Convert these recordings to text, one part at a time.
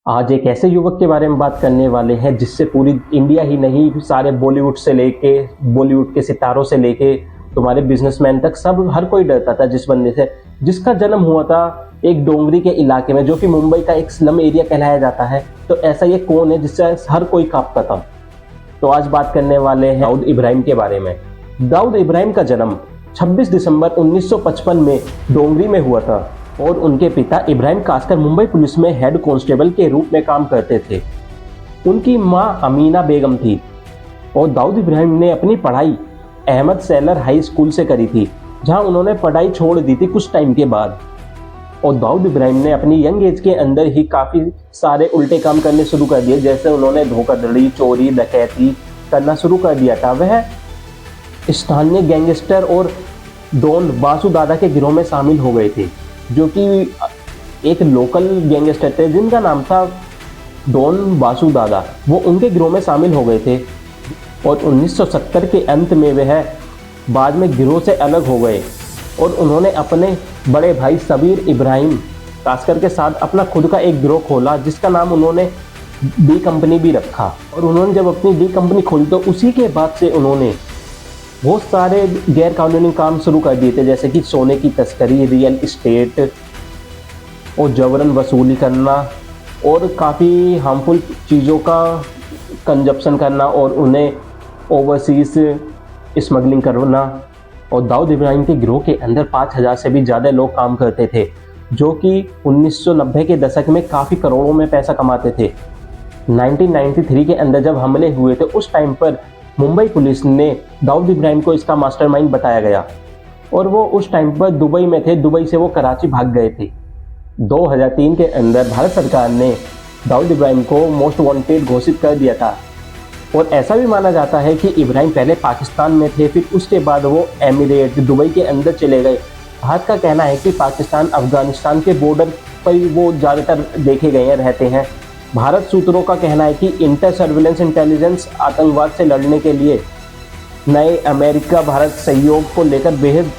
आज एक ऐसे युवक के बारे में बात करने वाले हैं जिससे पूरी इंडिया ही नहीं, सारे बॉलीवुड के सितारों से लेके तुम्हारे बिजनेसमैन तक सब हर कोई डरता था जिस बंदे से, जिसका जन्म हुआ था एक डोंगरी के इलाके में जो कि मुंबई का एक स्लम एरिया कहलाया जाता है। तो ऐसा ये कौन है जिससे हर कोई कांपता था? तो आज बात करने वाले हैं दाऊद इब्राहिम के बारे में। दाऊद इब्राहिम का जन्म 26 दिसंबर 1955 में डोंगरी में हुआ था और उनके पिता इब्राहिम कासकर मुंबई पुलिस में हेड कांस्टेबल के रूप में काम करते थे। उनकी मां अमीना बेगम थी और दाऊद इब्राहिम ने अपनी पढ़ाई अहमद सेलर हाई स्कूल से करी थी, जहां उन्होंने पढ़ाई छोड़ दी थी कुछ टाइम के बाद। और दाऊद इब्राहिम ने अपनी यंग एज के अंदर ही काफ़ी सारे उल्टे काम करने शुरू कर दिए, जैसे उन्होंने धोखाधड़ी, चोरी, डकैती करना शुरू कर दिया था। वह स्थानीय गैंगस्टर और डॉन बासु दादा के गिरोह में शामिल हो गए थे, जो कि एक लोकल गैंगस्टर थे जिनका नाम था डॉन बासु दादा। वो उनके गिरोह में शामिल हो गए थे और 1970 के अंत में वह बाद में गिरोह से अलग हो गए और उन्होंने अपने बड़े भाई सबीर इब्राहिम कासकर के साथ अपना खुद का एक गिरोह खोला, जिसका नाम उन्होंने डी कंपनी भी रखा। और उन्होंने जब अपनी डी कंपनी खोली तो उसी के बाद से उन्होंने बहुत सारे गैर कानूनी काम शुरू कर दिए थे, जैसे कि सोने की तस्करी, रियल इस्टेट और जबरन वसूली करना और काफ़ी हार्मफुल चीज़ों का कंजप्शन करना और उन्हें ओवरसीज स्मगलिंग करना। और दाऊद इब्राहिम के गिरोह के अंदर 5000 से भी ज़्यादा लोग काम करते थे, जो कि 1990 के दशक में काफ़ी करोड़ों में पैसा कमाते थे। 1993 के अंदर जब हमले हुए थे उस टाइम पर मुंबई पुलिस ने दाऊद इब्राहिम को इसका मास्टरमाइंड बताया गया और वो उस टाइम पर दुबई में थे। दुबई से वो कराची भाग गए थे। 2003 के अंदर भारत सरकार ने दाऊद इब्राहिम को मोस्ट वांटेड घोषित कर दिया था और ऐसा भी माना जाता है कि इब्राहिम पहले पाकिस्तान में थे, फिर उसके बाद वो एमिरेट दुबई के अंदर चले गए। भारत का कहना है कि पाकिस्तान अफगानिस्तान के बॉर्डर पर वो ज़्यादातर देखे गए रहते हैं। भारत सूत्रों का कहना है कि इंटर सर्विलेंस इंटेलिजेंस आतंकवाद से लड़ने के लिए नए अमेरिका भारत सहयोग को लेकर बेहद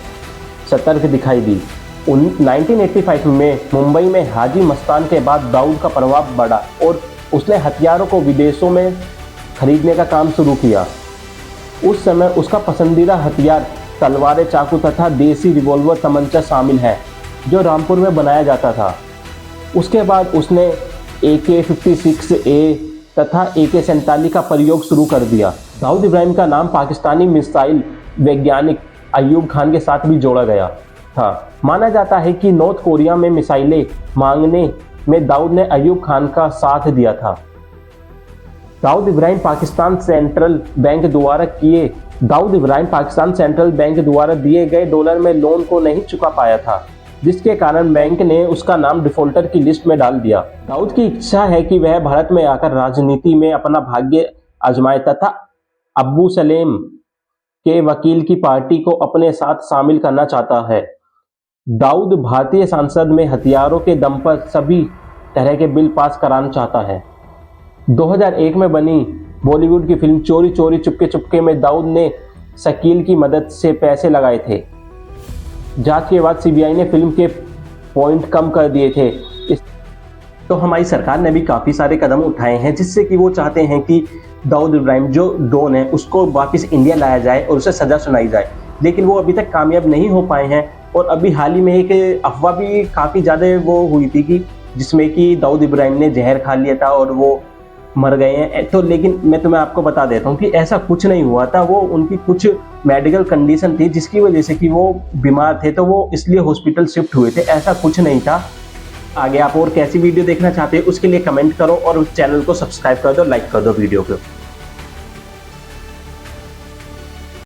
सतर्क दिखाई दी। 1985 में मुंबई में हाजी मस्तान के बाद दाऊद का प्रभाव बढ़ा और उसने हथियारों को विदेशों में खरीदने का काम शुरू किया। उस समय उसका पसंदीदा हथियार तलवारें, चाकू तथा देसी रिवॉल्वर तमंचा शामिल है, जो रामपुर में बनाया जाता था। उसके बाद उसने AK-56A तथा AK-47 का प्रयोग शुरू कर दिया। दाऊद इब्राहिम का नाम पाकिस्तानी मिसाइल वैज्ञानिक अयूब खान के साथ भी जोड़ा गया था। माना जाता है कि नॉर्थ कोरिया में मिसाइलें मांगने में दाऊद ने अयूब खान का साथ दिया था। दाऊद इब्राहिम पाकिस्तान सेंट्रल बैंक द्वारा दिए गए डॉलर में लोन को नहीं चुका पाया था, जिसके कारण बैंक ने उसका नाम डिफॉल्टर की लिस्ट में डाल दिया। दाऊद की इच्छा है कि वह भारत में आकर राजनीति में अपना भाग्य आजमाए तथा अब्बू सलेम के वकील की पार्टी को अपने साथ शामिल करना चाहता है। दाऊद भारतीय संसद में हथियारों के दम पर सभी तरह के बिल पास कराना चाहता है। 2001 में बनी बॉलीवुड की फिल्म चोरी चोरी चुपके चुपके में दाऊद ने शकील की मदद से पैसे लगाए थे। जांच के बाद सीबीआई ने फिल्म के पॉइंट कम कर दिए थे। तो हमारी सरकार ने भी काफ़ी सारे कदम उठाए हैं जिससे कि वो चाहते हैं कि दाऊद इब्राहिम जो डॉन है उसको वापस इंडिया लाया जाए और उसे सज़ा सुनाई जाए, लेकिन वो अभी तक कामयाब नहीं हो पाए हैं। और अभी हाल ही में एक अफवाह भी काफ़ी ज़्यादा वो हुई थी कि जिसमें कि दाऊद इब्राहिम ने जहर खा लिया था और वो मर गए हैं। तो लेकिन मैं तुम्हें आपको बता देता हूँ कि ऐसा कुछ नहीं हुआ था। वो उनकी कुछ मेडिकल कंडीशन थी जिसकी वजह से कि वो बीमार थे, तो वो इसलिए हॉस्पिटल शिफ्ट हुए थे, ऐसा कुछ नहीं था। आगे आप और कैसी वीडियो देखना चाहते हैं उसके लिए कमेंट करो और चैनल को सब्सक्राइब कर दो, लाइक कर दो वीडियो को।